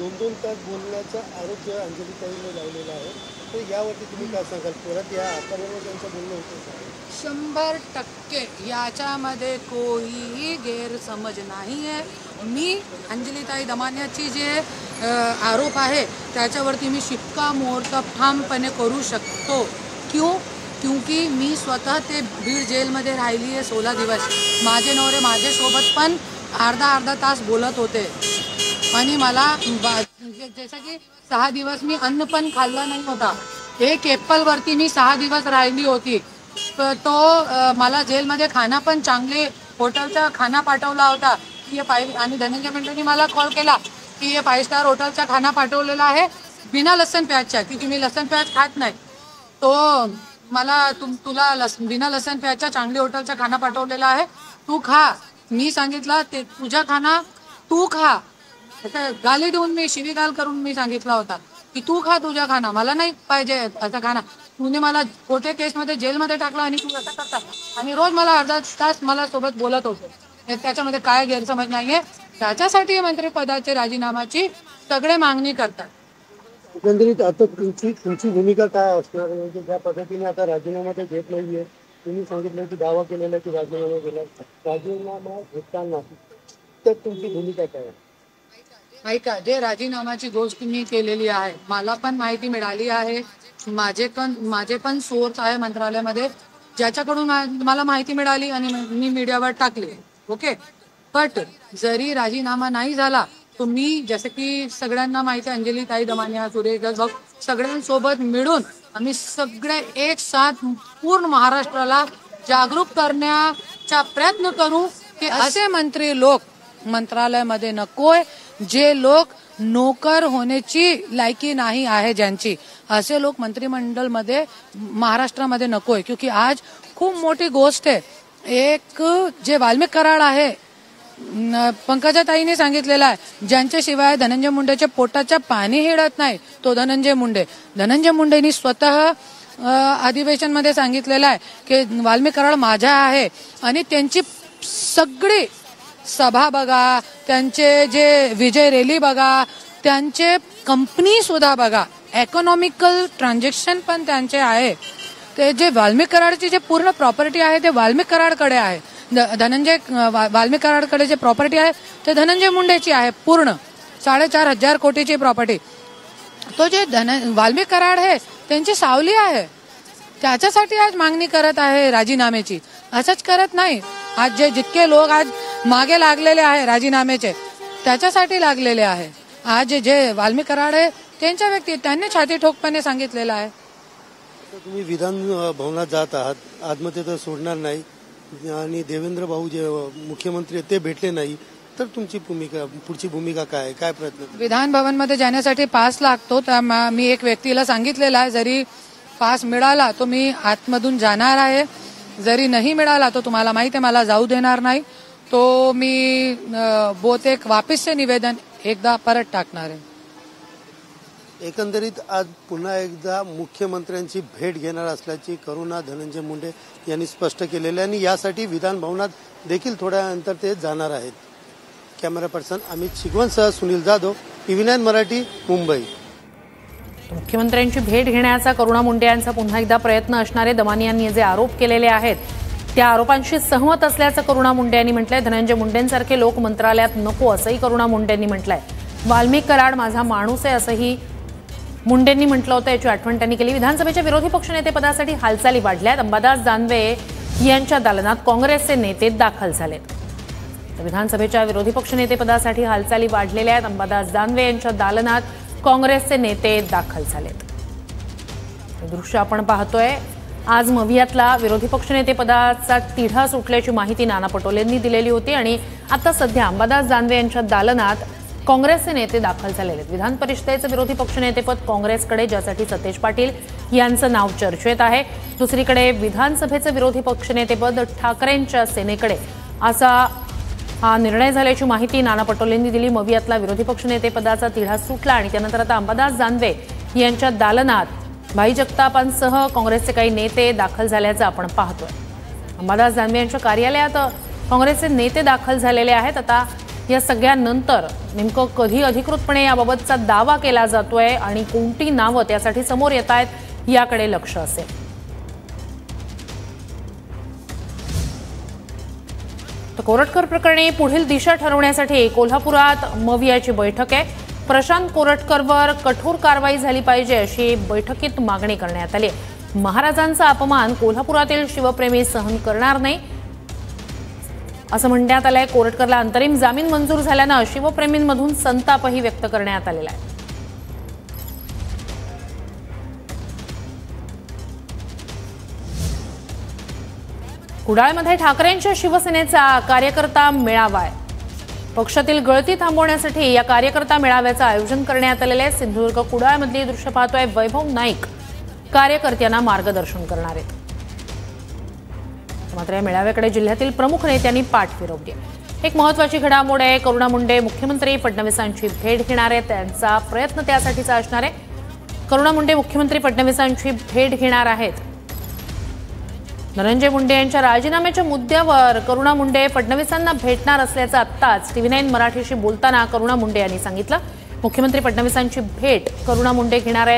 2-2 तास बोलण्याचा आरोप अंजलीताईने लावलेला आहे, तर यावरती तुम्ही काय सांगाल? परत या आतापर्यंत त्यांचं बोलणं होतं का? 100% याच्यामध्ये कोणीही गैरसमज नाही आहे. मी अंजलीताई दमानियाची जे आरोप आहे त्याच्यावरती मी शिक्कामोर्तब ठामपणे करू शकतो. क्योंकि मी स्वतः ते बीड जेलमध्ये राहिली आहे 16 दिवस. माझे नवरे माझ्यासोबत पण अर्धा तास बोलत होते आणि मला जसं की 6 दिवस मी अन्न पण खाल्लं नाही होता. एक एप्पलवरती मी 6 दिवस राहिली होती. तो मला जेलमध्ये खाना पण चांगले हॉटेलचा खाना पाठवला होता की आणि धनंजय मुंडेंनी मला कॉल केला की हे 5 स्टार हॉटेलचा खाना पाठवलेला आहे बिना लसण प्याजचा, की तुम्ही लसण प्याज खात नाही. तो मला तुला बिना लसण प्याजचा चांगले हॉटेलचा खाना पाठवलेला आहे, तू खा. मी सांगितलं ते तुझा खाना तू खा. गाली देऊन मी शिवीगाळ करून मी सांगितला होता की तू खा तुझा खाना, मला नाही पाहिजे असा खाना. तुम्ही मला खोटे केसमध्ये जेलमध्ये टाकला आणि तू असं करता आणि रोज मला अर्धा तास मला सोबत बोलत होते. त्याच्यामध्ये काय गैरसमज नाहीये. त्याच्यासाठी मंत्रिपदाचे राजीनामाची सगळे मागणी करतात. एकंदरीत आता तुमची भूमिका काय असणार? म्हणजे ज्या पद्धतीने आता राजीनामा ते घेत नाहीये, तुम्ही सांगितलं की दावा केलेला की राजीनामा केला, राजीनामा घेताना तर तुमची भूमिका काय आहे? ऐका, जे राजीनामाची गोष्ट मी केलेली आहे मला पण माहिती मिळाली आहे. माझे पण सोर्स आहे मंत्रालयामध्ये ज्याच्याकडून मला माहिती मिळाली आणि मी मीडियावर टाकले. ओके, बट जरी राजीनामा नाही झाला तर मी जसं की सगळ्यांना माहिती आहे अंजलीताई दमानिया, सुरेश धस सगळ्यांसोबत मिळून आम्ही सगळे एक साथ पूर्ण महाराष्ट्राला जागरूक करण्याचा प्रयत्न करू की असे मंत्री लोक मंत्रालयामध्ये नकोय, जे लोक नोकर होण्याची लायकी नाही आहे ज्यांची, असे लोक मंत्रिमंडळमध्ये महाराष्ट्रामध्ये नकोय. क्योंकि आज खूप मोठी गोष्ट आहे. एक जे वाल्मिक कराड आहे, पंकजाताईने सांगितलेलं आहे, ज्यांच्याशिवाय धनंजय मुंडेच्या पोटाच्या पाणी हिडत नाही तो धनंजय मुंडेंनी स्वतः अधिवेशनमध्ये सांगितलेलं आहे की वाल्मिक कराड माझा आहे. आणि त्यांची सगळी सभा बघा, त्यांचे जे विजय रॅली बघा, त्यांचे कंपनी सुद्धा बघा, इकॉनॉमिकल ट्रान्झॅक्शन पण त्यांचे आहे. ते जे वाल्मिक कराडची जे पूर्ण प्रॉपर्टी आहे ते वाल्मिक कराडकडे आहे. वाल्मिक कराडकडे जे प्रॉपर्टी आहे ते धनंजय मुंडेची आहे. पूर्ण 4,500 कोटीची प्रॉपर्टी. तो जे वाल्मिक कराड आहे त्यांची सावली आहे. त्याच्यासाठी आज मागणी करत आहे राजीनाम्याची, असंच करत नाही. आज जे जितके लोक आज मागे लागलेले आहे राजीनाम्याचे त्याच्यासाठी लागलेले आहे. आज जे वाल्मिक कराड आहे त्यांच्या व्यक्ती त्यांनी छाती ठोकपणे सांगितलेलं आहे. तुम्ही विधान भवनात जात आहात, आतमध्ये तर सोडणार नाही आणि देवेंद्र भाऊ जे मुख्यमंत्री ते भेटले नाही, तर तुमची पुढची भूमिका काय प्रयत्न? विधान भवन मध्ये जाण्यासाठी पास लागतो. तर मी एक व्यक्तीला सांगितलेला आहे, जरी पास मिळाला तो मी आतमधून जाणार आहे, जरी नाही मिळाला तो तुम्हाला माहिती आहे मला जाऊ देणार नाही. तो मी बहुतेक वापिसचे निवेदन एकदा परत टाकणार आहे. एकंदरीत आज पुन्हा एकदा मुख्यमंत्र्यांची भेट घेणार असल्याची करुणा धनंजय मुंडे यांनी स्पष्ट केलेले आणि यासाठी विधान भवनात देखील थोड्या नंतर ते जाणार आहेत. कॅमेरा पर्सन अमित शिगवणसह सुनील जाधव, TV9 मराठी, मुंबई. मुख्यमंत्र्यांची भेट घेण्याचा करुणा मुंडे यांचा पुन्हा एकदा प्रयत्न असणारे दमानियांनी जे आरोप केलेले आहेत त्या आरोपांशी सहमत असल्याचं करुणा मुंडे यांनी म्हटलंय. धनंजय मुंडेंसारखे लोक मंत्रालयात नको असंही करुणा मुंडे यांनी म्हटलंय. वाल्मिक कराड माझा माणूस आहे असंही मुंडेंनी म्हटलं होतं. याची आठवण त्यांनी केली. विधानसभेच्या विरोधी पक्षनेतेपदासाठी हालचाली वाढल्यात. अंबादास दानवे यांच्या दालनात काँग्रेसचे नेते दाखल झालेत. विधानसभेच्या विरोधी पक्षनेतेपदासाठी हालचाली वाढलेल्या आहेत. अंबादास दानवे यांच्या दालनात काँग्रेसचे नेते दाखल झालेत. हे दृश्य आपण पाहतोय. आज मवियातला विरोधी पक्षनेतेपदाचा तिढा सुटल्याची माहिती नाना पटोलेंनी दिलेली होती आणि आता सध्या अंबादास दानवे यांच्या दालनात काँग्रेसचे नेते दाखल झालेले आहेत. विधान परिषदेचं विरोधी पक्षनेतेपद काँग्रेसकडे, ज्यासाठी सतेज पाटील यांचं नाव चर्चेत आहे. दुसरीकडे विधानसभेचं विरोधी पक्षनेतेपद ठाकरेंच्या सेनेकडे, असा हा निर्णय झाल्याची माहिती नाना पटोलेंनी दिली. मवियातला विरोधी पक्षनेतेपदाचा तिढा सुटला आणि त्यानंतर आता अंबादास दानवे यांच्या दालनात भाई जगतापांसह काँग्रेसचे काही नेते दाखल झाल्याचं आपण पाहतोय. अंबादास दानवे यांच्या कार्यालयात काँग्रेसचे नेते दाखल झालेले आहेत. आता या सगळ्यानंतर नेमकं कधी अधिकृतपणे याबाबतचा दावा केला जातोय आणि कोणती नावं त्यासाठी समोर येत आहेत याकडे लक्ष असेल. तर कोरटकर प्रकरणी पुढील दिशा ठरवण्यासाठी कोल्हापुरात मवियाची बैठक आहे. प्रशांत कोरटकरवर कठोर कारवाई झाली पाहिजे अशी बैठकीत मागणी करण्यात आली. महाराजांचा अपमान कोल्हापुरातील शिवप्रेमी सहन करणार नाही असं म्हणण्यात आलंय. कोरटकरला अंतरिम जामीन मंजूर झाल्यानं शिवप्रेमींमधून संतापही व्यक्त करण्यात आलेला आहे. कुडाळमध्ये ठाकरेंच्या शिवसेनेचा कार्यकर्ता मेळावा आहे. पक्षातील गळती थांबवण्यासाठी या कार्यकर्ता मेळाव्याचं आयोजन करण्यात आलेलं आहे. सिंधुदुर्ग कुडाळमधली दृश्य पाहतोय. वैभव नाईक कार्यकर्त्यांना मार्गदर्शन करणार आहेत. मात्र या मेळाव्याकडे जिल्ह्यातील प्रमुख नेत्यांनी पाठ फिरवली आहे. एक महत्त्वाची घडामोड आहे. करुणा मुंडे मुख्यमंत्री फडणवीसांची भेट घेणार आहेत. त्यांचा प्रयत्न त्यासाठीचा असणार आहे. करुणा मुंडे मुख्यमंत्री फडणवीसांची भेट घेणार आहेत. धनंजय मुंडे यांच्या राजीनाम्याच्या मुद्द्यावर करुणा मुंडे फडणवीसांना भेटणार असल्याचं आत्ताच TV9 मराठीशी बोलताना करुणा मुंडे यांनी सांगितलं. मुख्यमंत्री फडणवीसांची भेट करुणा मुंडे घेणार आहेत.